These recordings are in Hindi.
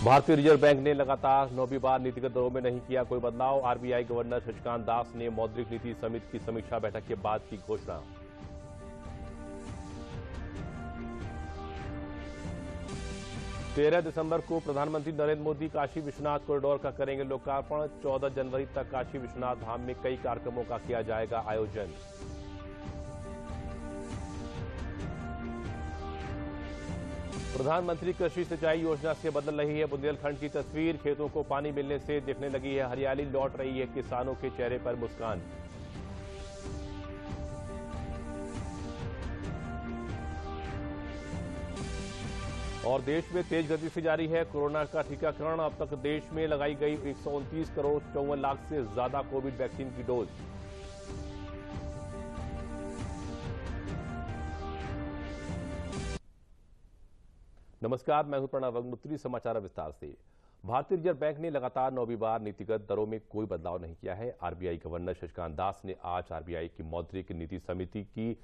भारतीय रिजर्व बैंक ने लगातार 9वीं बार नीतिगत दरों में नहीं किया कोई बदलाव। आरबीआई गवर्नर शक्तिकांत दास ने मौद्रिक नीति समिति की समीक्षा बैठक के बाद की घोषणा। तेरह दिसंबर को प्रधानमंत्री नरेंद्र मोदी काशी विश्वनाथ कॉरिडोर का करेंगे लोकार्पण। 14 जनवरी तक काशी विश्वनाथ धाम में कई कार्यक्रमों का किया जाएगा आयोजन। प्रधानमंत्री कृषि सिंचाई योजना से बदल रही है बुंदेलखंड की तस्वीर। खेतों को पानी मिलने से दिखने लगी है हरियाली, लौट रही है किसानों के चेहरे पर मुस्कान। और देश में तेज गति से जारी है कोरोना का टीकाकरण। अब तक देश में लगाई गई 129 करोड़ 54 लाख से ज्यादा कोविड वैक्सीन की डोज। नमस्कार, मैं हूं प्रणव अग्निहोत्री। समाचार विस्तार से। भारतीय रिजर्व बैंक ने लगातार 9वीं बार नीतिगत दरों में कोई बदलाव नहीं किया है। आरबीआई गवर्नर शक्तिकांत दास ने आज आरबीआई की मौद्रिक नीति समिति की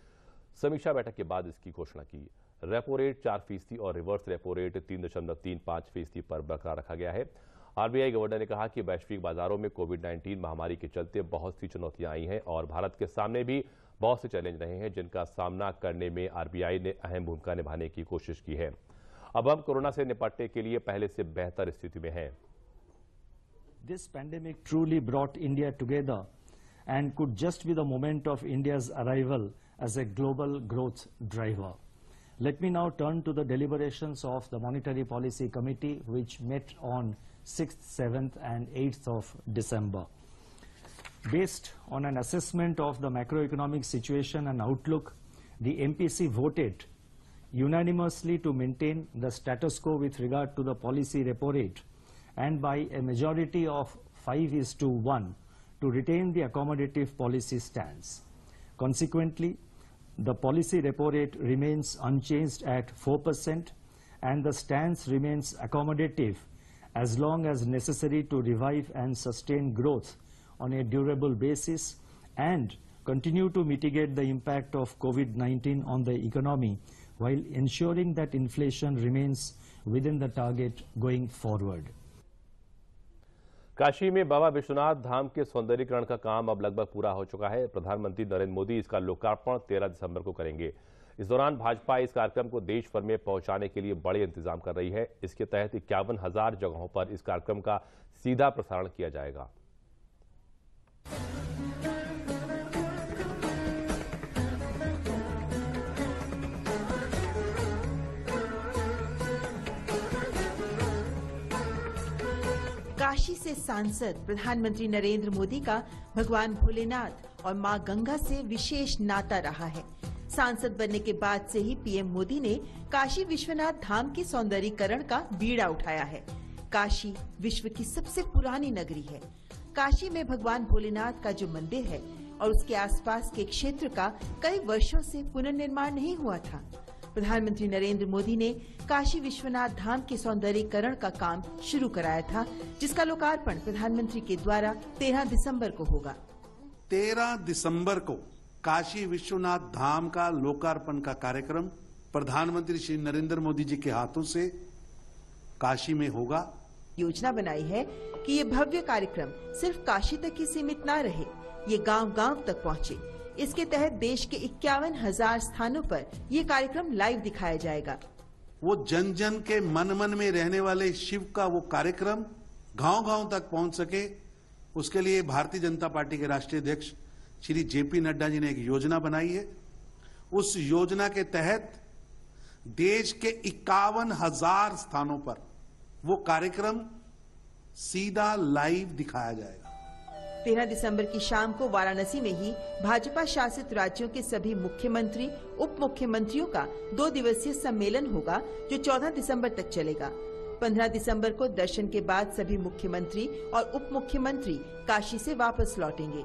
समीक्षा बैठक के बाद इसकी घोषणा की। रेपो रेट 4% और रिवर्स रेपो रेट 3.35% पर बरकरार रखा गया है। आरबीआई गवर्नर ने कहा कि वैश्विक बाजारों में कोविड-19 महामारी के चलते बहुत सी चुनौतियां आई हैं और भारत के सामने भी बहुत से चैलेंज रहे हैं, जिनका सामना करने में आरबीआई ने अहम भूमिका निभाने की कोशिश की है। अब हम कोरोना से निपटने के लिए पहले से बेहतर स्थिति में हैं। This pandemic truly brought India together and could just be the moment of India's arrival as a global growth driver. Let me now turn to the deliberations of the Monetary Policy Committee, which met on 6th, 7th and 8th of December. Based on an assessment of the macroeconomic situation and outlook, the MPC voted unanimously to maintain the status quo with regard to the policy repo rate and by a majority of 5:1 to retain the accommodative policy stance. Consequently, the policy repo rate remains unchanged at 4% and the stance remains accommodative as long as necessary to revive and sustain growth on a durable basis and continue to mitigate the impact of COVID-19 on the economy while ensuring that inflation remains within the target going forward. Kashi में बाबा विश्वनाथ धाम के सौंदर्यीकरण का काम अब लगभग पूरा हो चुका है। प्रधानमंत्री नरेंद्र मोदी इसका लोकार्पण 13 दिसंबर को करेंगे। इस दौरान भाजपा इस कार्यक्रम को देश भर में पहुंचाने के लिए बड़े इंतजाम कर रही है। इसके तहत 51,000 जगहों पर इस कार्यक्रम का सीधा प्रसारण किया जाएगा। काशी से सांसद प्रधानमंत्री नरेंद्र मोदी का भगवान भोलेनाथ और मां गंगा से विशेष नाता रहा है। सांसद बनने के बाद से ही पीएम मोदी ने काशी विश्वनाथ धाम के सौंदर्यीकरण का बीड़ा उठाया है। काशी विश्व की सबसे पुरानी नगरी है। काशी में भगवान भोलेनाथ का जो मंदिर है और उसके आसपास के क्षेत्र का कई वर्षों से पुनर्निर्माण नहीं हुआ था। प्रधानमंत्री नरेंद्र मोदी ने काशी विश्वनाथ धाम के सौंदर्यीकरण का काम शुरू कराया था, जिसका लोकार्पण प्रधानमंत्री के द्वारा 13 दिसंबर को होगा। 13 दिसंबर को काशी विश्वनाथ धाम का लोकार्पण का कार्यक्रम प्रधानमंत्री श्री नरेंद्र मोदी जी के हाथों से काशी में होगा। योजना बनाई है कि ये भव्य कार्यक्रम सिर्फ काशी तक ही सीमित न रहे, ये गांव-गांव तक पहुंचे। इसके तहत देश के 51,000 स्थानों पर ये कार्यक्रम लाइव दिखाया जाएगा। वो जन जन के मन मन में रहने वाले शिव का वो कार्यक्रम गांव-गांव तक पहुंच सके, उसके लिए भारतीय जनता पार्टी के राष्ट्रीय अध्यक्ष श्री जेपी नड्डा जी ने एक योजना बनाई है। उस योजना के तहत देश के 51,000 स्थानों पर वो कार्यक्रम सीधा लाइव दिखाया जाएगा। 13 दिसंबर की शाम को वाराणसी में ही भाजपा शासित राज्यों के सभी मुख्यमंत्री, उप मुख्यमंत्रियों का 2 दिवसीय सम्मेलन होगा, जो 14 दिसंबर तक चलेगा। 15 दिसंबर को दर्शन के बाद सभी मुख्यमंत्री और उप मुख्यमंत्री काशी से वापस लौटेंगे।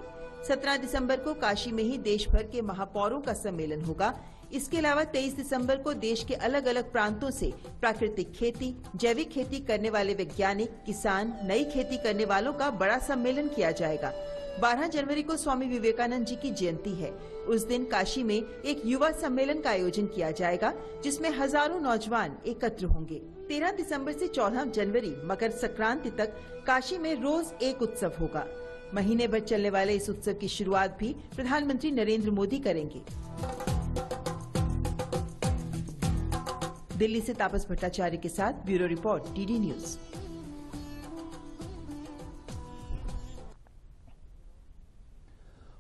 17 दिसंबर को काशी में ही देश भर के महापौरों का सम्मेलन होगा। इसके अलावा 23 दिसंबर को देश के अलग अलग प्रांतों से प्राकृतिक खेती, जैविक खेती करने वाले वैज्ञानिक, किसान, नई खेती करने वालों का बड़ा सम्मेलन किया जाएगा। 12 जनवरी को स्वामी विवेकानंद जी की जयंती है। उस दिन काशी में एक युवा सम्मेलन का आयोजन किया जाएगा, जिसमें हजारों नौजवान एकत्र होंगे। 13 दिसंबर से 14 जनवरी मकर संक्रांति तक काशी में रोज एक उत्सव होगा। महीने भर चलने वाले इस उत्सव की शुरुआत भी प्रधानमंत्री नरेंद्र मोदी करेंगे। दिल्ली से तापस भट्टाचार्य के साथ bureau report, DD news.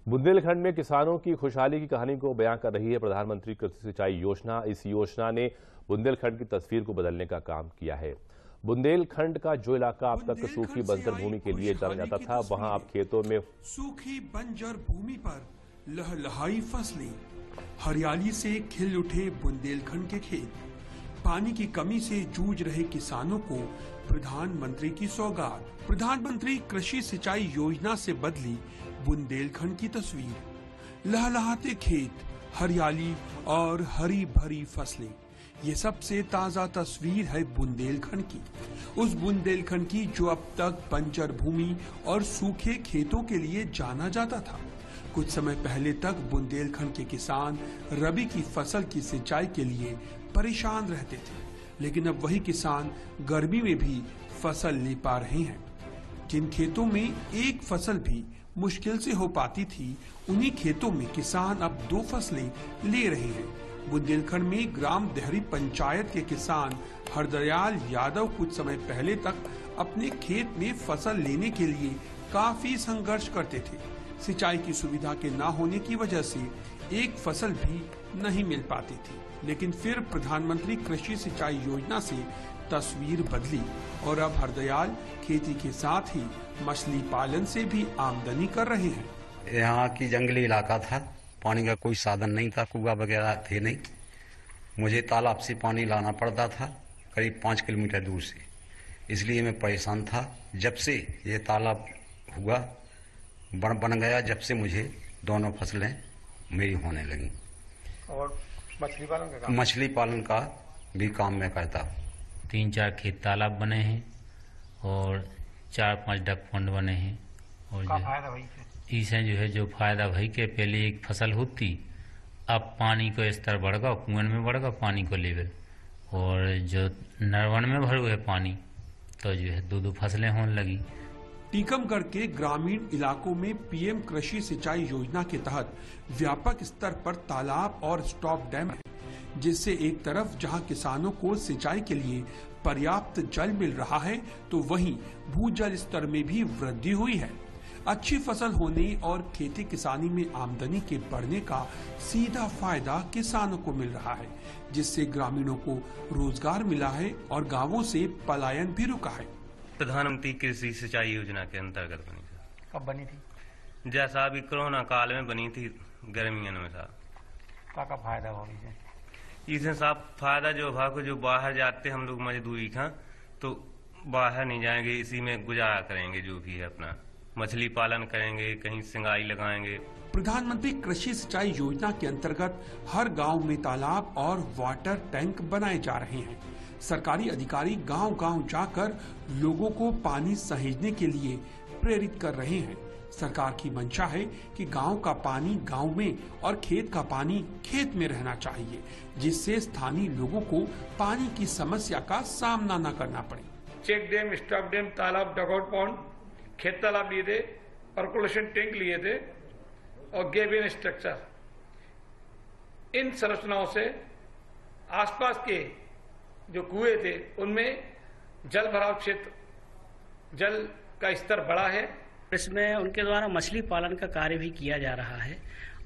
Bundelkhand में किसानों की खुशहाली की कहानी को बयां कर रही है प्रधानमंत्री कृषि सिंचाई योजना। इस योजना ने बुंदेलखंड की तस्वीर को बदलने का काम किया है। बुंदेलखंड का जो इलाका अब तक सूखी बंजर भूमि के लिए जाना जाता था, वहां अब खेतों में सूखी बंजर भूमि पर लहलहाई फसलें, हरियाली से खिल उठे बुंदेलखंड के खेत। पानी की कमी से जूझ रहे किसानों को प्रधानमंत्री की सौगात। प्रधानमंत्री कृषि सिंचाई योजना से बदली बुंदेलखंड की तस्वीर। लहलहाते खेत, हरियाली और हरी भरी फसलें, ये सबसे ताजा तस्वीर है बुंदेलखंड की। उस बुंदेलखंड की जो अब तक बंजर भूमि और सूखे खेतों के लिए जाना जाता था। कुछ समय पहले तक बुंदेलखंड के किसान रबी की फसल की सिंचाई के लिए परेशान रहते थे, लेकिन अब वही किसान गर्मी में भी फसल ले पा रहे हैं। जिन खेतों में एक फसल भी मुश्किल से हो पाती थी, उन्हीं खेतों में किसान अब 2 फसलें ले रहे हैं। बुंदेलखंड में ग्राम देहरी पंचायत के किसान हरदयाल यादव कुछ समय पहले तक अपने खेत में फसल लेने के लिए काफी संघर्ष करते थे। सिंचाई की सुविधा के न होने की वजह से एक फसल भी नहीं मिल पाती थी, लेकिन फिर प्रधानमंत्री कृषि सिंचाई योजना से तस्वीर बदली और अब हरदयाल खेती के साथ ही मछली पालन से भी आमदनी कर रहे हैं। यहाँ की जंगली इलाका था, पानी का कोई साधन नहीं था, कुआं वगैरह थे नहीं। मुझे तालाब से पानी लाना पड़ता था करीब 5 किलोमीटर दूर से, इसलिए मैं परेशान था। जब से ये तालाब हुआ बन गया, जब से मुझे दोनों फसलें मेरी होने लगी। और मछली पालन का भी काम मैं करता। 3-4 खेत तालाब बने हैं और 4-5 डक पॉन्ड बने हैं। और इससे जो है जो फायदा भाई के पहले एक फसल होती, अब पानी को स्तर बढ़ गया, कुएं में बढ़ गया पानी को लेवल, और जो नरवन में भर हुए पानी, तो जो है 2-2 फसलें होने लगी। टीकमगढ़ के ग्रामीण इलाकों में पीएम कृषि सिंचाई योजना के तहत व्यापक स्तर पर तालाब और स्टॉप डैम है, जिससे एक तरफ जहां किसानों को सिंचाई के लिए पर्याप्त जल मिल रहा है, तो वहीं भूजल स्तर में भी वृद्धि हुई है। अच्छी फसल होने और खेती किसानी में आमदनी के बढ़ने का सीधा फायदा किसानों को मिल रहा है, जिससे ग्रामीणों को रोजगार मिला है और गांवों से पलायन भी रुका है। प्रधानमंत्री कृषि सिंचाई योजना के अंतर्गत बनी थी। कब बनी थी? जैसा अभी कोरोना काल में बनी थी, गर्मियों में साहब। क्या फायदा हो इससे साहब फायदा जो भाग जो बाहर जाते हम लोग मजदूरी का, तो बाहर नहीं जाएंगे, इसी में गुजारा करेंगे, जो भी है अपना मछली पालन करेंगे, कहीं सिंगाई लगाएंगे। प्रधानमंत्री कृषि सिंचाई योजना के अंतर्गत हर गांव में तालाब और वाटर टैंक बनाए जा रहे हैं। सरकारी अधिकारी गांव-गांव जाकर लोगों को पानी सहेजने के लिए प्रेरित कर रहे हैं। सरकार की मंशा है कि गांव का पानी गांव में और खेत का पानी खेत में रहना चाहिए, जिससे स्थानीय लोगों को पानी की समस्या का सामना न करना पड़े। चेक डैम, स्टॉप डैम, तालाब, डगआउट पॉन्ड, खेत तालाब लिए थे, पर्कुलेशन टैंक लिए थे और गेबियन स्ट्रक्चर, इन संरचनाओं से आसपास के जो कुएं थे उनमें जल भराव क्षेत्र, जल का स्तर बढ़ा है। इसमें उनके द्वारा मछली पालन का कार्य भी किया जा रहा है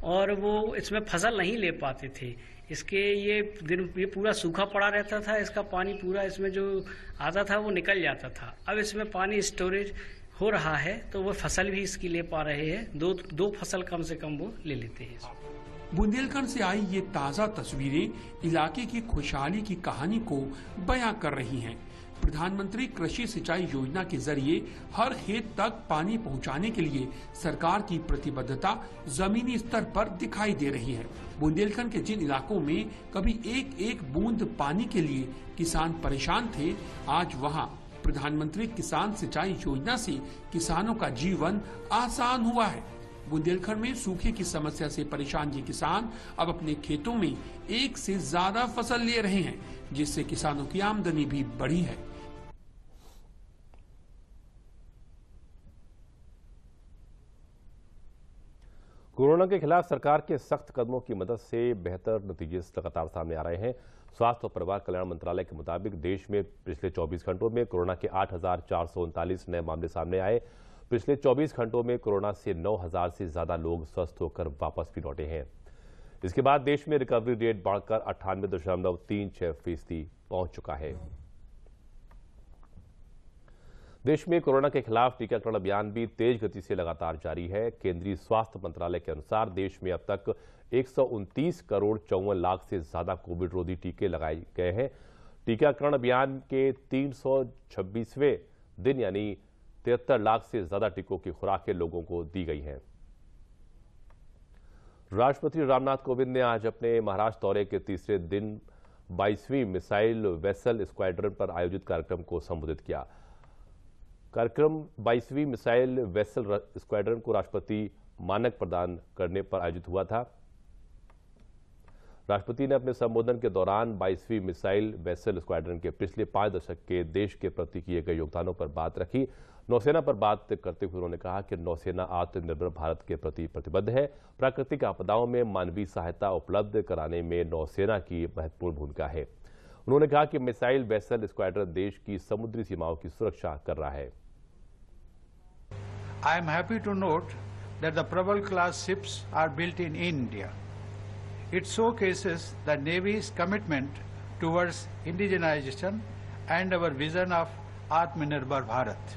और वो इसमें फसल नहीं ले पाते थे। इसके ये पूरा सूखा पड़ा रहता था, इसका पानी पूरा इसमें जो आता था वो निकल जाता था। अब इसमें पानी स्टोरेज हो रहा है, तो वो फसल भी इसकी ले पा रहे हैं। दो फसल कम से कम वो ले लेते हैं। बुंदेलखंड से आई ये ताजा तस्वीरें इलाके की खुशहाली की कहानी को बयां कर रही हैं। प्रधानमंत्री कृषि सिंचाई योजना के जरिए हर खेत तक पानी पहुंचाने के लिए सरकार की प्रतिबद्धता जमीनी स्तर पर दिखाई दे रही है। बुंदेलखंड के जिन इलाकों में कभी एक एक बूंद पानी के लिए किसान परेशान थे, आज वहां प्रधानमंत्री किसान सिंचाई योजना से किसानों का जीवन आसान हुआ है। बुंदेलखंड में सूखे की समस्या से परेशान ये किसान अब अपने खेतों में एक से ज्यादा फसल ले रहे हैं, जिससे किसानों की आमदनी भी बढ़ी है। कोरोना के खिलाफ सरकार के सख्त कदमों की मदद से बेहतर नतीजे लगातार सामने आ रहे हैं। स्वास्थ्य और परिवार कल्याण मंत्रालय के मुताबिक देश में पिछले 24 घंटों में कोरोना के 8,439 नए मामले सामने आए। पिछले 24 घंटों में कोरोना से 9,000 से ज्यादा लोग स्वस्थ होकर वापस भी लौटे हैं। इसके बाद देश में रिकवरी रेट बढ़कर 98.36% पहुंच चुका है। देश में कोरोना के खिलाफ टीकाकरण अभियान भी तेज गति से लगातार जारी है। केंद्रीय स्वास्थ्य मंत्रालय के अनुसार देश में अब तक 129 करोड़ 54 लाख से ज्यादा कोविड रोधी टीके लगाए गए हैं। टीकाकरण अभियान के 326वें दिन यानी 73 लाख से ज्यादा टीकों की खुराकें लोगों को दी गई हैं। राष्ट्रपति रामनाथ कोविंद ने आज अपने महाराष्ट्र दौरे के तीसरे दिन 22वीं मिसाइल वेसल स्क्वाड्रन पर आयोजित कार्यक्रम को संबोधित किया। कार्यक्रम 22वीं मिसाइल वेसल स्क्वाड्रन को राष्ट्रपति मानक प्रदान करने पर आयोजित हुआ था। राष्ट्रपति ने अपने संबोधन के दौरान 22वीं मिसाइल वेसल स्क्वाड्रन के पिछले 5 दशक के देश के प्रति किए गए योगदानों पर बात रखी। नौसेना पर बात करते हुए उन्होंने कहा कि नौसेना आत्मनिर्भर भारत के प्रति प्रतिबद्ध है। प्राकृतिक आपदाओं में मानवीय सहायता उपलब्ध कराने में नौसेना की महत्वपूर्ण भूमिका है। उन्होंने कहा कि मिसाइल वेसल स्क्वाड्रन देश की समुद्री सीमाओं की सुरक्षा कर रहा है। I am happy to note that the Prabal class ships are built in India. It showcases the Navy's commitment towards indigenization and our vision of Atmanirbhar Bharat.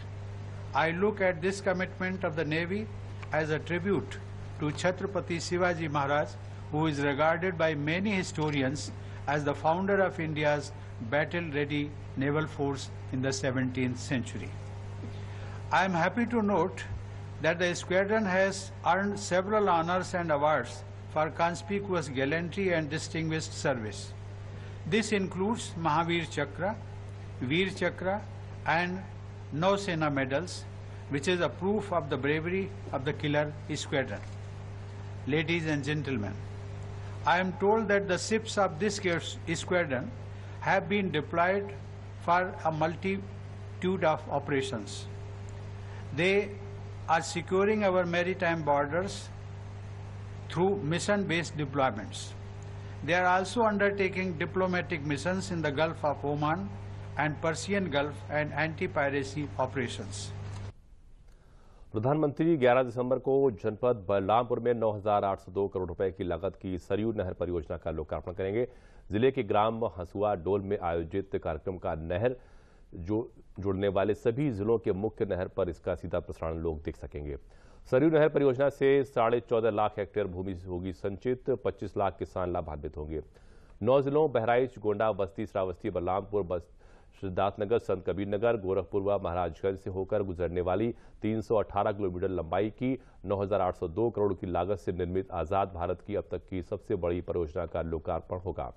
I look at this commitment of the Navy as a tribute to Chhatrapati Shivaji Maharaj, who is regarded by many historians as the founder of India's battle-ready naval force in the 17th century. I am happy to note that the squadron has earned several honors and awards for conspicuous gallantry and distinguished service. This includes Mahavir Chakra, Veer Chakra and Nausena medals, which is a proof of the bravery of the killer squadron. Ladies and gentlemen, I am told that the ships of this squadron have been deployed for a multitude of operations. They are securing our maritime borders through mission-based deployments. They are also undertaking diplomatic missions in the Gulf of Oman and Persian Gulf and anti-piracy operations. प्रधानमंत्री 11 दिसंबर को जनपद बलरामपुर में 9,802 करोड़ रुपए की लागत की सरयू नहर परियोजना का लोकार्पण करेंगे। जिले के ग्राम हंसुआ डोल में आयोजित कार्यक्रम का नहर जुड़ने वाले सभी जिलों के मुख्य नहर पर इसका सीधा प्रसारण लोग देख सकेंगे। सरयू नहर परियोजना से 14.5 लाख हेक्टेयर भूमि होगी संचित, 25 लाख किसान लाभान्वित होंगे। 9 जिलों बहराइच, गोंडा, बस्ती, श्रावस्ती, बलरामपुर, सिद्धार्थनगर, संत कबीर नगर, गोरखपुर व महाराजगंज से होकर गुजरने वाली 318 किलोमीटर लंबाई की 9,802 करोड़ की लागत से निर्मित आजाद भारत की अब तक की सबसे बड़ी परियोजना का लोकार्पण होगा।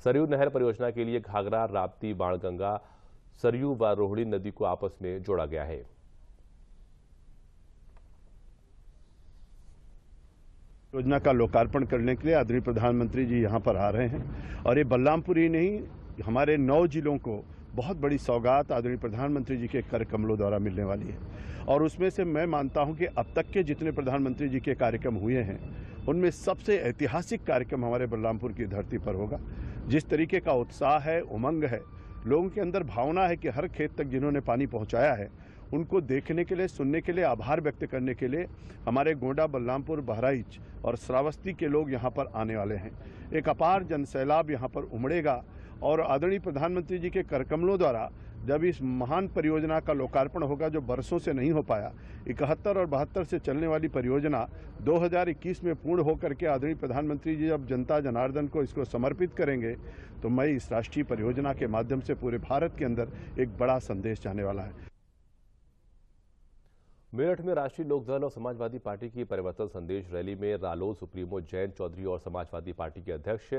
सरयू नहर परियोजना के लिए घाघरा, राप्ती, बाणगंगा, सरयू व रोहिणी नदी को आपस में जोड़ा गया है। योजना का लोकार्पण करने के लिए आदरणीय प्रधानमंत्री जी यहां पर आ रहे हैं और ये बलरामपुर ही नहीं, हमारे 9 जिलों को बहुत बड़ी सौगात आदरणीय प्रधानमंत्री जी के कर कमलों द्वारा मिलने वाली है। और उसमें से मैं मानता हूं कि अब तक के जितने प्रधानमंत्री जी के कार्यक्रम हुए हैं उनमें सबसे ऐतिहासिक कार्यक्रम हमारे बलरामपुर की धरती पर होगा। जिस तरीके का उत्साह है, उमंग है, लोगों के अंदर भावना है कि हर खेत तक जिन्होंने पानी पहुंचाया है उनको देखने के लिए, सुनने के लिए, आभार व्यक्त करने के लिए हमारे गोंडा, बलरामपुर, बहराइच और श्रावस्ती के लोग यहाँ पर आने वाले हैं। एक अपार जनसैलाब यहाँ पर उमड़ेगा और आदरणीय प्रधानमंत्री जी के करकमलों द्वारा जब इस महान परियोजना का लोकार्पण होगा जो बरसों से नहीं हो पाया, 71 और 72 से चलने वाली परियोजना 2021 में पूर्ण होकर के आदरणीय प्रधानमंत्री जी जब जनता जनार्दन को इसको समर्पित करेंगे तो मैं इस राष्ट्रीय परियोजना के माध्यम से पूरे भारत के अंदर एक बड़ा संदेश जाने वाला है। मेरठ में राष्ट्रीय लोकदल और समाजवादी पार्टी की परिवर्तन संदेश रैली में रालोद सुप्रीमो जयंत चौधरी और समाजवादी पार्टी के अध्यक्ष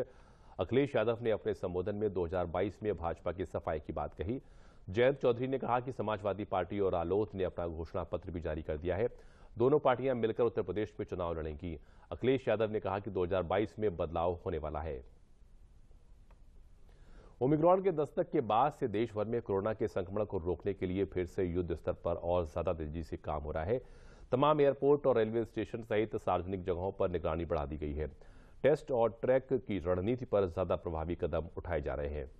अखिलेश यादव ने अपने संबोधन में 2022 में भाजपा की सफाई की बात कही। जयंत चौधरी ने कहा कि समाजवादी पार्टी और रालोद ने अपना घोषणा पत्र भी जारी कर दिया है। दोनों पार्टियां मिलकर उत्तर प्रदेश में चुनाव लड़ेंगी। अखिलेश यादव ने कहा कि 2022 में बदलाव होने वाला है। ओमिक्रॉन के दस्तक के बाद से देश भर में कोरोना के संक्रमण को रोकने के लिए फिर से युद्ध स्तर पर और ज्यादा तेजी से काम हो रहा है। तमाम एयरपोर्ट और रेलवे स्टेशन सहित सार्वजनिक जगहों पर निगरानी बढ़ा दी गई है। टेस्ट और ट्रैक की रणनीति पर ज्यादा प्रभावी कदम उठाए जा रहे हैं।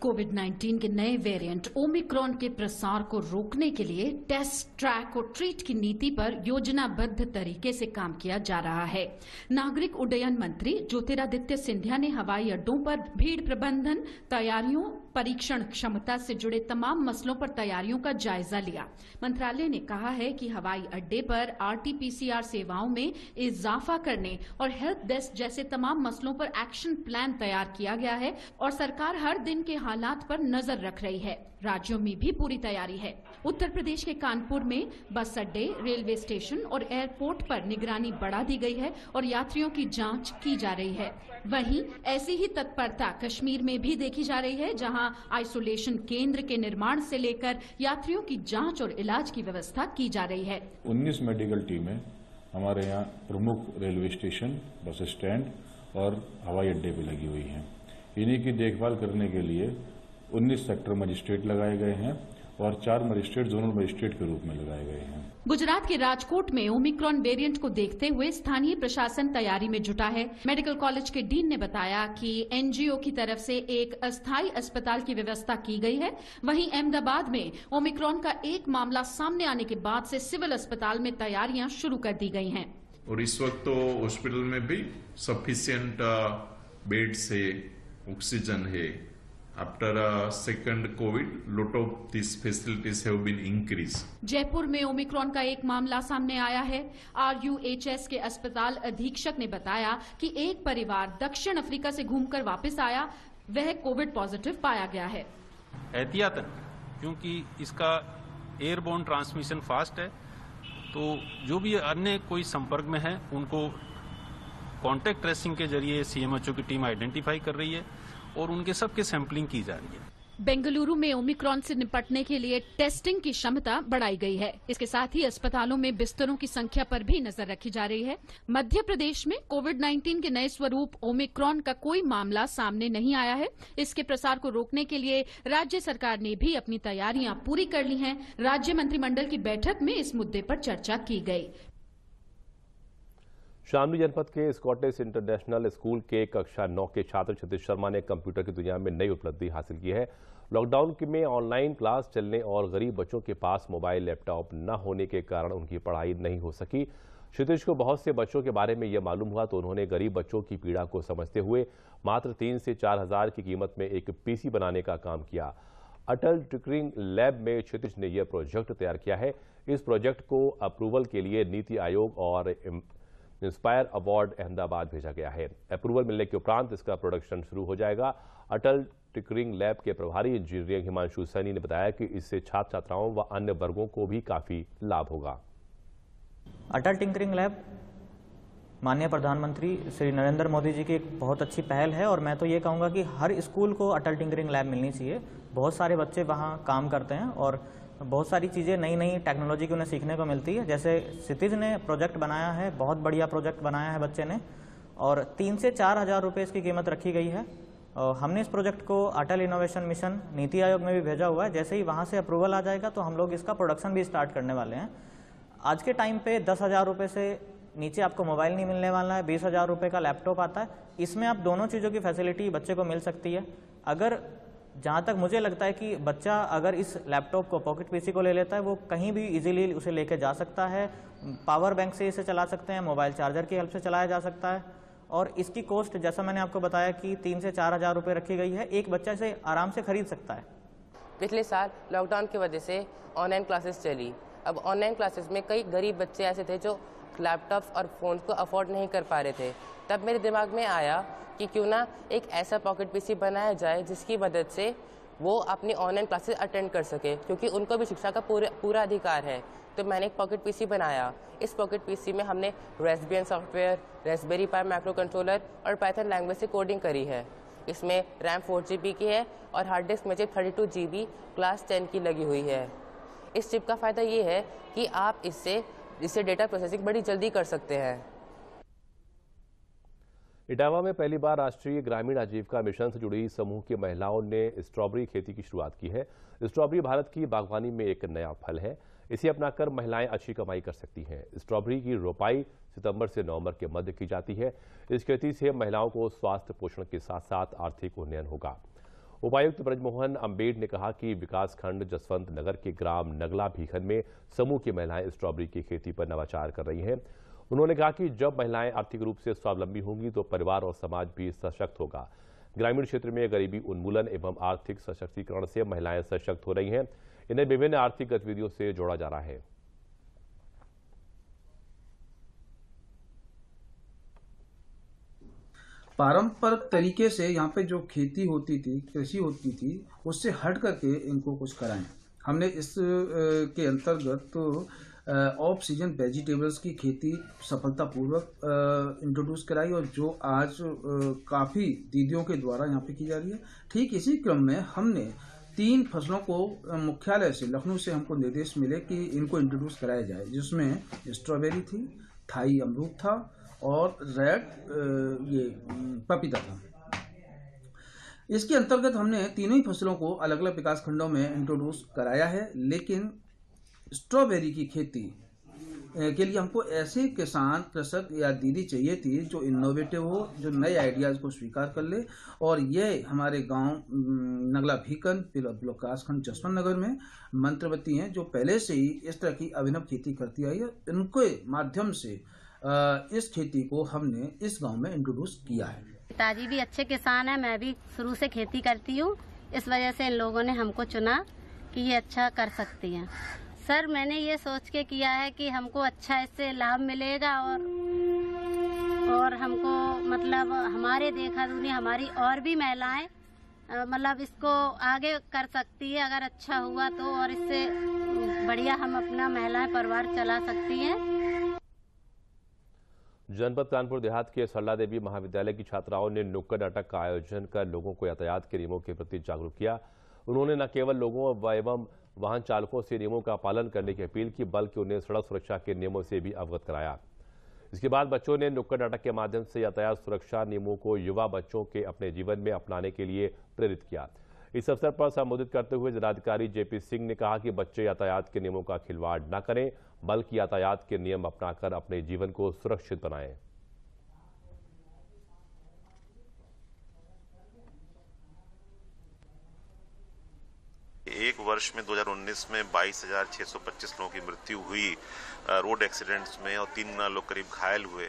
कोविड-19 के नए वेरिएंट ओमिक्रॉन के प्रसार को रोकने के लिए टेस्ट, ट्रैक और ट्रीट की नीति पर योजनाबद्ध तरीके से काम किया जा रहा है। नागरिक उड्डयन मंत्री ज्योतिरादित्य सिंधिया ने हवाई अड्डों पर भीड़ प्रबंधन, तैयारियों, परीक्षण क्षमता से जुड़े तमाम मसलों पर तैयारियों का जायजा लिया। मंत्रालय ने कहा है कि हवाई अड्डे पर RT-PCR सेवाओं में इजाफा करने और हेल्प डेस्क जैसे तमाम मसलों पर एक्शन प्लान तैयार किया गया है और सरकार हर दिन के हालात पर नजर रख रही है। राज्यों में भी पूरी तैयारी है। उत्तर प्रदेश के कानपुर में बस अड्डे, रेलवे स्टेशन और एयरपोर्ट पर निगरानी बढ़ा दी गई है और यात्रियों की जांच की जा रही है। वहीं ऐसी ही तत्परता कश्मीर में भी देखी जा रही है, जहां आइसोलेशन केंद्र के निर्माण से लेकर यात्रियों की जांच और इलाज की व्यवस्था की जा रही है। 19 मेडिकल टीमें हमारे यहाँ प्रमुख रेलवे स्टेशन, बस स्टैंड और हवाई अड्डे पे लगी हुई हैं। इन्हीं की देखभाल करने के लिए 19 सेक्टर मजिस्ट्रेट लगाए गए हैं और 4 मजिस्ट्रेट जोनल मजिस्ट्रेट के रूप में लगाए गए हैं। गुजरात के राजकोट में ओमिक्रॉन वेरिएंट को देखते हुए स्थानीय प्रशासन तैयारी में जुटा है। मेडिकल कॉलेज के डीन ने बताया कि NGO की तरफ से एक अस्थायी अस्पताल की व्यवस्था की गई है। वहीं अहमदाबाद में ओमिक्रॉन का एक मामला सामने आने के बाद से सिविल अस्पताल में तैयारियां शुरू कर दी गई हैं। और इस वक्त तो हॉस्पिटल में भी सफिशिएंट बेड से ऑक्सीजन है। After second COVID, lot of these facilities have been increased. Jaipur में ओमिक्रॉन का एक मामला सामने आया है। RUHS के अस्पताल अधीक्षक ने बताया कि एक परिवार दक्षिण अफ्रीका से घूमकर वापस आया, वह कोविड पॉजिटिव पाया गया है। एहतियातन, क्योंकि इसका एयरबोर्न ट्रांसमिशन फास्ट है, तो जो भी अन्य कोई संपर्क में है उनको कॉन्टैक्ट ट्रेसिंग के जरिए CMHO की टीम आइडेंटिफाई कर रही है और उनके सबके सैंपलिंग की जा रही है। बेंगलुरु में ओमिक्रॉन से निपटने के लिए टेस्टिंग की क्षमता बढ़ाई गई है। इसके साथ ही अस्पतालों में बिस्तरों की संख्या पर भी नजर रखी जा रही है। मध्य प्रदेश में कोविड-19 के नए स्वरूप ओमिक्रॉन का कोई मामला सामने नहीं आया है। इसके प्रसार को रोकने के लिए राज्य सरकार ने भी अपनी तैयारियां पूरी कर ली हैं। राज्य मंत्रिमंडल की बैठक में इस मुद्दे पर चर्चा की गई। शामली जनपद के स्कॉटिश इंटरनेशनल स्कूल के कक्षा 9 के छात्र क्षितिज शर्मा ने कंप्यूटर की दुनिया में नई उपलब्धि हासिल की है। लॉकडाउन में ऑनलाइन क्लास चलने और गरीब बच्चों के पास मोबाइल, लैपटॉप न होने के कारण उनकी पढ़ाई नहीं हो सकी। क्षितिज को बहुत से बच्चों के बारे में यह मालूम हुआ तो उन्होंने गरीब बच्चों की पीड़ा को समझते हुए मात्र 3 से 4 हजार की कीमत में एक PC बनाने का काम किया। अटल टिंकरिंग लैब में क्षितिज ने यह प्रोजेक्ट तैयार किया है। इस प्रोजेक्ट को अप्रूवल के लिए नीति आयोग और इंस्पायर अवार्ड अहमदाबाद भेजा गया है। अप्रूवल मिलने के उपरांत इसका प्रोडक्शन शुरू हो जाएगा। अटल टिंकरिंग लैब के प्रभारी इंजीनियर हिमांशु सैनी ने बताया कि इससे छात्र छात्राओं व अन्य वर्गों को भी काफी लाभ होगा। अटल टिंकरिंग लैब माननीय प्रधानमंत्री श्री नरेंद्र मोदी जी की एक बहुत अच्छी पहल है और मैं तो ये कहूँगा कि हर स्कूल को अटल टिंकरिंग लैब मिलनी चाहिए। बहुत सारे बच्चे वहाँ काम करते हैं और बहुत सारी चीज़ें नई नई टेक्नोलॉजी की उन्हें सीखने को मिलती है। जैसे क्षितिज ने प्रोजेक्ट बनाया है, बहुत बढ़िया प्रोजेक्ट बनाया है बच्चे ने, और 3 से 4 हजार रुपये इसकी कीमत रखी गई है। हमने इस प्रोजेक्ट को अटल इनोवेशन मिशन नीति आयोग में भी भेजा हुआ है। जैसे ही वहाँ से अप्रूवल आ जाएगा तो हम लोग इसका प्रोडक्शन भी स्टार्ट करने वाले हैं। आज के टाइम पे 10 हजार रुपये से नीचे आपको मोबाइल नहीं मिलने वाला है। 20 हजार रुपये का लैपटॉप आता है। इसमें आप दोनों चीज़ों की फैसिलिटी बच्चे को मिल सकती है। अगर जहाँ तक मुझे लगता है कि बच्चा अगर इस लैपटॉप को, पॉकेट PC को ले लेता है, वो कहीं भी इजीली उसे लेके जा सकता है। पावर बैंक से इसे चला सकते हैं, मोबाइल चार्जर की हेल्प से चलाया जा सकता है। और इसकी कॉस्ट जैसा मैंने आपको बताया कि 3 से 4 हजार रुपये रखी गई है। एक बच्चा इसे आराम से खरीद सकता है। पिछले साल लॉकडाउन की वजह से ऑनलाइन क्लासेस चली। अब ऑनलाइन क्लासेस में कई गरीब बच्चे ऐसे थे जो लैपटॉप्स और फ़ोन को अफोर्ड नहीं कर पा रहे थे। तब मेरे दिमाग में आया कि क्यों ना एक ऐसा पॉकेट PC बनाया जाए जिसकी मदद से वो अपनी ऑनलाइन क्लासेस अटेंड कर सके, क्योंकि उनको भी शिक्षा का पूरा अधिकार है। तो मैंने एक पॉकेट PC बनाया। इस पॉकेट PC में हमने रेस्बियन सॉफ्टवेयर, रास्पबेरी पाई माइक्रो कंट्रोलर और पाइथन लैंग्वेज से कोडिंग करी है। इसमें रैम 4 GB की है और हार्ड डिस्क में 32 GB क्लास 10 की लगी हुई है। इस चिप का फ़ायदा ये है कि आप इससे डेटा प्रोसेसिंग बड़ी जल्दी कर सकते हैं। इटावा में पहली बार राष्ट्रीय ग्रामीण आजीविका मिशन से जुड़ी समूह की महिलाओं ने स्ट्रॉबेरी खेती की शुरुआत की है। स्ट्रॉबेरी भारत की बागवानी में एक नया फल है। इसे अपनाकर महिलाएं अच्छी कमाई कर सकती हैं। स्ट्रॉबेरी की रोपाई सितंबर से नवंबर के मध्य की जाती है। इस खेती से महिलाओं को स्वास्थ्य पोषण के साथ साथ आर्थिक उन्नयन होगा। उपायुक्त ब्रजमोहन अम्बेड ने कहा कि विकासखंड जसवंत नगर के ग्राम नगला भीखन में समूह की महिलाएं स्ट्रॉबेरी की खेती पर नवाचार कर रही हैं। उन्होंने कहा कि जब महिलाएं आर्थिक रूप से स्वावलंबी होंगी तो परिवार और समाज भी सशक्त होगा। ग्रामीण क्षेत्र में गरीबी उन्मूलन एवं आर्थिक सशक्तिकरण से महिलाएं सशक्त हो रही हैं। इन्हें विभिन्न आर्थिक गतिविधियों से जोड़ा जा रहा है। पारंपरिक तरीके से यहाँ पे जो खेती होती थी, कृषि होती थी, उससे हट करके इनको कुछ कराएं। हमने इस के अंतर्गत ऑफ सीजन वेजिटेबल्स की खेती सफलतापूर्वक इंट्रोड्यूस कराई और जो आज काफ़ी दीदियों के द्वारा यहाँ पे की जा रही है। ठीक इसी क्रम में हमने 3 फसलों को मुख्यालय से लखनऊ से हमको निर्देश मिले कि इनको इंट्रोड्यूस कराया जाए, जिसमें स्ट्रॉबेरी थी, थाई अमरूद था और रेड ये पपीता था। इसके अंतर्गत हमने तीनों ही फसलों को अलग अलग विकास खंडों में इंट्रोड्यूस कराया है। लेकिन स्ट्रॉबेरी की खेती के लिए हमको ऐसे किसान, कृषक या दीदी चाहिए थी जो इनोवेटिव हो, जो नए आइडियाज को स्वीकार कर ले। और ये हमारे गांव नगला भीकन विकास खंड जसवंत नगर में मंत्रवती हैं, जो पहले से ही इस तरह की अभिनव खेती करती आई है। इनके माध्यम से इस खेती को हमने इस गांव में इंट्रोड्यूस किया है। पिताजी भी अच्छे किसान हैं, मैं भी शुरू से खेती करती हूँ, इस वजह से इन लोगों ने हमको चुना कि ये अच्छा कर सकती हैं। सर, मैंने ये सोच के किया है कि हमको अच्छा इससे लाभ मिलेगा और हमको मतलब हमारे देखा दुनिया हमारी और भी महिलाएं मतलब इसको आगे कर सकती है अगर अच्छा हुआ तो, और इससे बढ़िया हम अपना महिलाएं परिवार चला सकती हैं। जनपद कानपुर देहात के सरला देवी महाविद्यालय की छात्राओं ने नुक्कड़ नाटक का आयोजन कर लोगों को यातायात के नियमों के प्रति जागरूक किया। उन्होंने न केवल लोगों एवं वाहन चालकों से नियमों का पालन करने की अपील की, बल्कि उन्हें सड़क सुरक्षा के नियमों से भी अवगत कराया। इसके बाद बच्चों ने नुक्कड़ नाटक के माध्यम से यातायात सुरक्षा नियमों को युवा बच्चों के अपने जीवन में अपनाने के लिए प्रेरित किया। इस अवसर पर संबोधित करते हुए जिलाधिकारी जेपी सिंह ने कहा कि बच्चे यातायात के नियमों का खिलवाड़ न करें, बल्कि यातायात के नियम अपनाकर अपने जीवन को सुरक्षित बनाएं। एक वर्ष में 2019 में 22,625 लोगों की मृत्यु हुई रोड एक्सीडेंट्स में और 3 लोग करीब घायल हुए।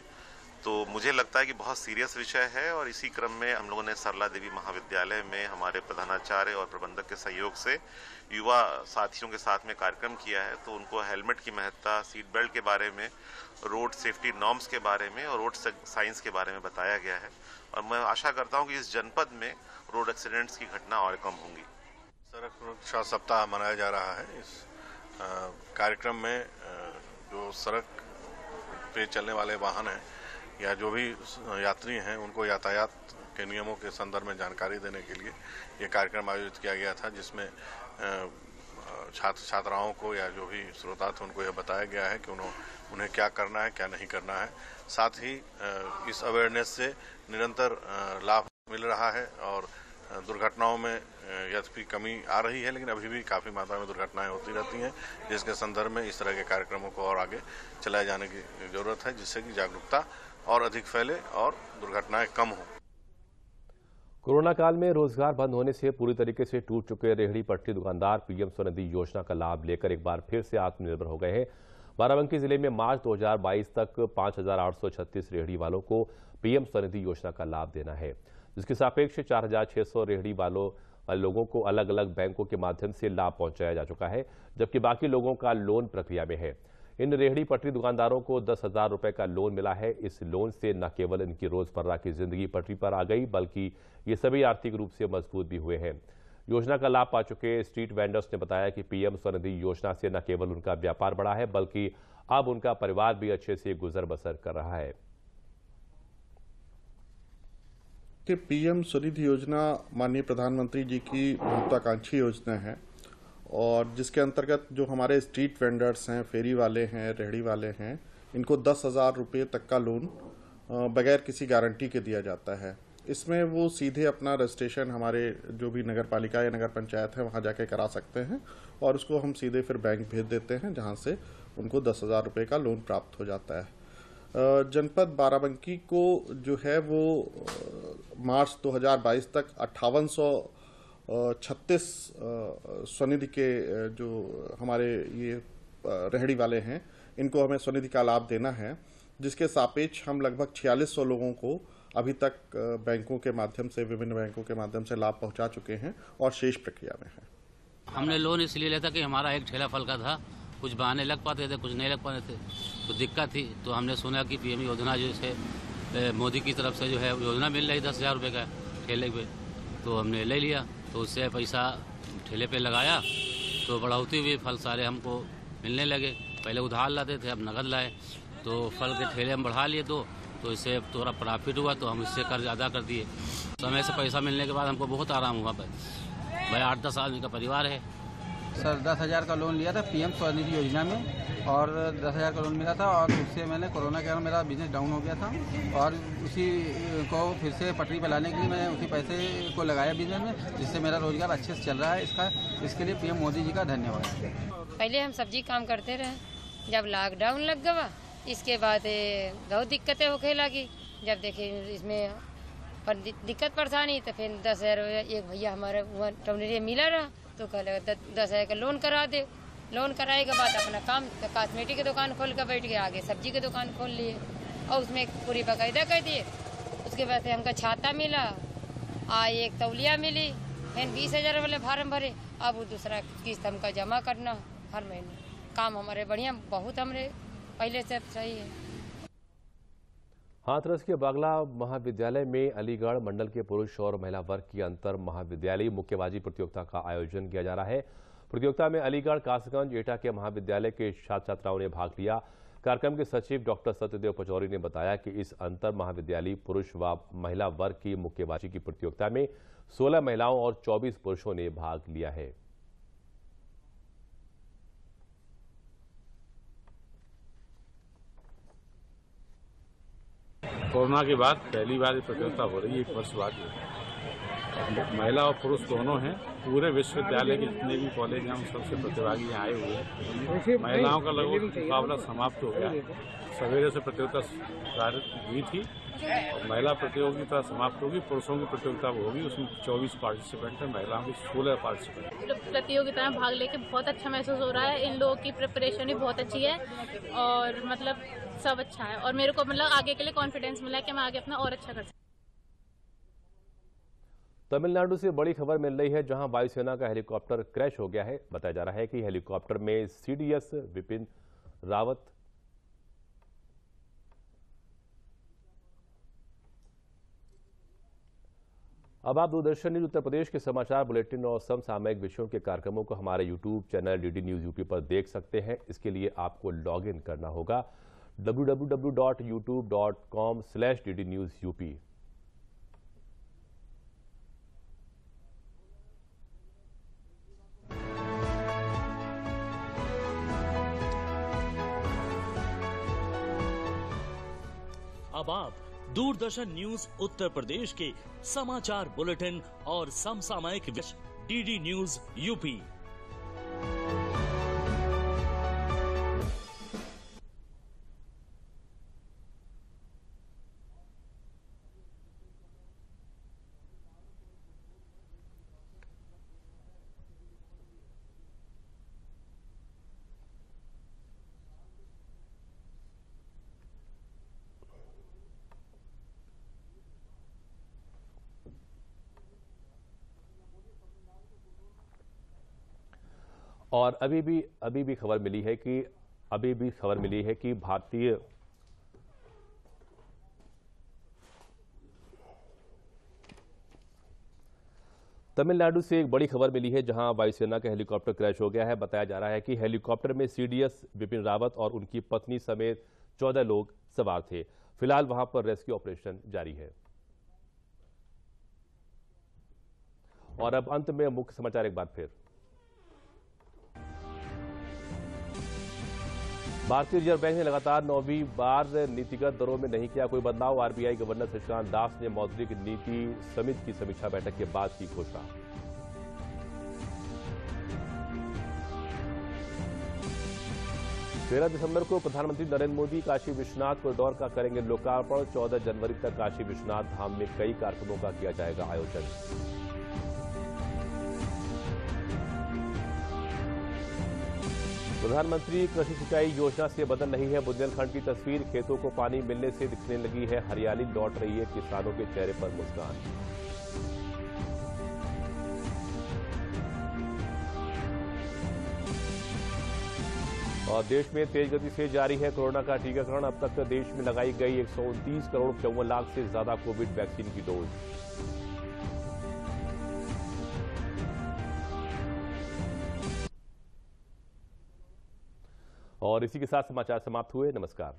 तो मुझे लगता है कि बहुत सीरियस विषय है और इसी क्रम में हम लोगों ने सरला देवी महाविद्यालय में हमारे प्रधानाचार्य और प्रबंधक के सहयोग से युवा साथियों के साथ में कार्यक्रम किया है। तो उनको हेलमेट की महत्ता, सीट बेल्ट के बारे में, रोड सेफ्टी नॉर्म्स के बारे में और रोड साइंस के बारे में बताया गया है। और मैं आशा करता हूँ कि इस जनपद में रोड एक्सीडेंट्स की घटना और कम होंगी। सड़क सुरक्षा सप्ताह मनाया जा रहा है। इस कार्यक्रम में जो सड़क पे चलने वाले वाहन हैं या जो भी यात्री हैं, उनको यातायात के नियमों के संदर्भ में जानकारी देने के लिए ये कार्यक्रम आयोजित किया गया था, जिसमें छात्र छात्राओं को या जो भी श्रोता थे उनको यह बताया गया है कि उन्हें क्या करना है, क्या नहीं करना है। साथ ही इस अवेयरनेस से निरंतर लाभ मिल रहा है और दुर्घटनाओं में यद्यपि कमी आ रही है, लेकिन अभी भी काफ़ी मात्रा में दुर्घटनाएं होती रहती हैं, जिसके संदर्भ में इस तरह के कार्यक्रमों को और आगे चलाए जाने की जरूरत है, जिससे कि जागरूकता और अधिक फैले और दुर्घटनाएं कम हों। कोरोना काल में रोजगार बंद होने से पूरी तरीके से टूट चुके रेहड़ी पटरी दुकानदार पीएम स्वनिधि योजना का लाभ लेकर एक बार फिर से आत्मनिर्भर हो गए हैं। बाराबंकी जिले में मार्च 2022 तक 5,836 रेहड़ी वालों को पीएम स्वनिधि योजना का लाभ देना है, जिसके सापेक्ष 4,600 रेहड़ी वालों लोगों को अलग अलग बैंकों के माध्यम से लाभ पहुंचाया जा चुका है, जबकि बाकी लोगों का लोन प्रक्रिया में है। इन रेहड़ी पटरी दुकानदारों को 10,000 रुपए का लोन मिला है। इस लोन से न केवल इनकी रोजमर्रा की जिंदगी पटरी पर आ गई, बल्कि ये सभी आर्थिक रूप से मजबूत भी हुए हैं। योजना का लाभ पा चुके स्ट्रीट वेंडर्स ने बताया कि पीएम स्वनिधि योजना से न केवल उनका व्यापार बढ़ा है, बल्कि अब उनका परिवार भी अच्छे से गुजर बसर कर रहा है। कि पीएम स्वनिधि योजना माननीय प्रधानमंत्री जी की महत्वाकांक्षी योजना है और जिसके अंतर्गत जो हमारे स्ट्रीट वेंडर्स हैं, फेरी वाले हैं, रेहड़ी वाले हैं, इनको 10,000 रुपये तक का लोन बगैर किसी गारंटी के दिया जाता है। इसमें वो सीधे अपना रजिस्ट्रेशन हमारे जो भी नगर पालिका या नगर पंचायत है वहाँ जाके करा सकते हैं और उसको हम सीधे फिर बैंक भेज देते हैं, जहाँ से उनको 10,000 रुपये का लोन प्राप्त हो जाता है। जनपद बाराबंकी को जो है वो मार्च 2022 तक 5836 स्वनिधि के जो हमारे ये रेहड़ी वाले हैं, इनको हमें स्वनिधि का लाभ देना है, जिसके सापेक्ष हम लगभग 4600 लोगों को अभी तक बैंकों के माध्यम से, विभिन्न बैंकों के माध्यम से लाभ पहुंचा चुके हैं और शेष प्रक्रिया में है। हमने लोन इसलिए लिया था कि हमारा एक ठेला फल का था, कुछ बहाने लग पाते थे, कुछ नहीं लग पाते थे, तो दिक्कत थी। तो हमने सुना कि पीएम योजना जो है मोदी की तरफ से जो है योजना मिल रही 10,000 रुपये का ठेले पे, तो हमने ले लिया। तो उससे पैसा ठेले पे लगाया तो बढ़ोतरी हुई, फल सारे हमको मिलने लगे। पहले उधार लाते थे, अब नगद लाए, तो फल के ठेले हम बढ़ा लिए तो इससे थोड़ा प्रॉफिट हुआ, तो हम इससे कर्ज अदा कर दिए। समय से पैसा मिलने के बाद हमको बहुत आराम हुआ। भाई 8-10 आदमी का परिवार है। सर 10,000 का लोन लिया था पीएम स्वनिधि योजना में, और 10,000 का लोन मिला था, और उससे मैंने कोरोना के कारण मेरा बिजनेस डाउन हो गया था, और उसी को फिर से पटरी पर लाने के लिए मैंने उसी पैसे को लगाया बिजनेस में, जिससे मेरा रोजगार अच्छे से चल रहा है। इसके लिए पीएम मोदी जी का धन्यवाद। पहले हम सब्जी काम करते रहे, जब लॉकडाउन लग गया इसके बाद बहुत दिक्कतें होने लगी। जब देखे इसमें पर दिक्कत परेशानी, तो फिर 10,000 एक भैया हमारे वहाँ टौनरी मिला रहा, तो कह 10,000 का लोन करा दे। लोन कराए के बाद अपना काम कॉस्मेटिक की दुकान खोल कर बैठ गए, आगे सब्जी की दुकान खोल लिए और उसमें पूरी बाकायदा कर दिए। उसके बाद हमका छाता मिला, एक तौलिया मिली, फिर 20,000 वाले फार्म भरे। अब वो दूसरा किस्त हमका जमा करना हर महीने। काम हमारे बढ़िया, बहुत हमारे पहले से सही है। हाथरस के बागला महाविद्यालय में अलीगढ़ मंडल के पुरुष और महिला वर्ग की अंतर महाविद्यालयी मुक्केबाजी प्रतियोगिता का आयोजन किया जा रहा है। प्रतियोगिता में अलीगढ़, कासगंज, एटा के महाविद्यालय के छात्र छात्राओं ने भाग लिया। कार्यक्रम के सचिव डॉक्टर सत्यदेव पचौरी ने बताया कि इस अंतर महाविद्यालयी पुरुष व महिला वर्ग की मुक्केबाजी की प्रतियोगिता में 16 महिलाओं और 24 पुरुषों ने भाग लिया है। कोरोना के बाद पहली बार ये प्रतियोगिता हो रही है, 1 वर्ष बाद। महिला और पुरुष दोनों हैं। पूरे विश्वविद्यालय के जितने भी कॉलेज हैं उन सबसे प्रतिभागी यहाँ आए हुए हैं। महिलाओं का लगभग मुकाबला समाप्त हो गया। सवेरे से प्रतियोगिता प्रारंभ हुई थी और महिला प्रतियोगिता समाप्त होगी। पुरुषों की प्रतियोगिता होगी, उसमें 24 पार्टिसिपेंट है, महिलाओं की 16 पार्टिसिपेंट। प्रतियोगिता में भाग लेके बहुत अच्छा महसूस हो रहा है। इन लोगों की प्रिपरेशन भी बहुत अच्छी है और मतलब सब अच्छा है, और मेरे को मतलब आगे के लिए कॉन्फिडेंस मिला है कि मैं आगे अपना और अच्छा कर सकूं। तमिलनाडु से बड़ी खबर मिल रही है, जहां वायुसेना का हेलीकॉप्टर क्रैश हो गया है। बताया जा रहा है कि हेलीकॉप्टर में सीडीएस विपिन रावत अब आप दूरदर्शन न्यूज उत्तर प्रदेश के समाचार बुलेटिन और समसामयिक विषयों के कार्यक्रमों को हमारे YouTube channel DD news UP पर देख सकते हैं। इसके लिए आपको लॉग इन करना होगा www.youtube.com/ddnewsup। अब आप दूरदर्शन न्यूज उत्तर प्रदेश के समाचार बुलेटिन और समसामयिक डीडी न्यूज यूपी। और अभी भी खबर मिली है कि भारतीय तमिलनाडु से एक बड़ी खबर मिली है, जहां वायुसेना का हेलीकॉप्टर क्रैश हो गया है। बताया जा रहा है कि हेलीकॉप्टर में सीडीएस विपिन रावत और उनकी पत्नी समेत 14 लोग सवार थे। फिलहाल वहां पर रेस्क्यू ऑपरेशन जारी है। और अब अंत में मुख्य समाचार एक बार फिर। भारतीय रिजर्व बैंक ने लगातार 9वीं बार नीतिगत दरों में नहीं किया कोई बदलाव। आरबीआई गवर्नर शशिकांत दास ने मौद्रिक नीति समिति की समीक्षा बैठक के बाद की घोषणा। तेरह दिसंबर को प्रधानमंत्री नरेंद्र मोदी काशी विश्वनाथ कॉरिडोर का करेंगे लोकार्पण। 14 जनवरी तक काशी विश्वनाथ धाम में कई कार्यक्रमों का किया जाएगा आयोजन। प्रधानमंत्री कृषि सिंचाई योजना से बदल रही है बुंदेलखंड की तस्वीर। खेतों को पानी मिलने से दिखने लगी है हरियाली, लौट रही है किसानों के चेहरे पर मुस्कान। और देश में तेज गति से जारी है कोरोना का टीकाकरण। अब तक देश में लगाई गई 129 करोड़ 54 लाख से ज्यादा कोविड वैक्सीन की डोज। और इसी के साथ समाचार समाप्त हुए। नमस्कार।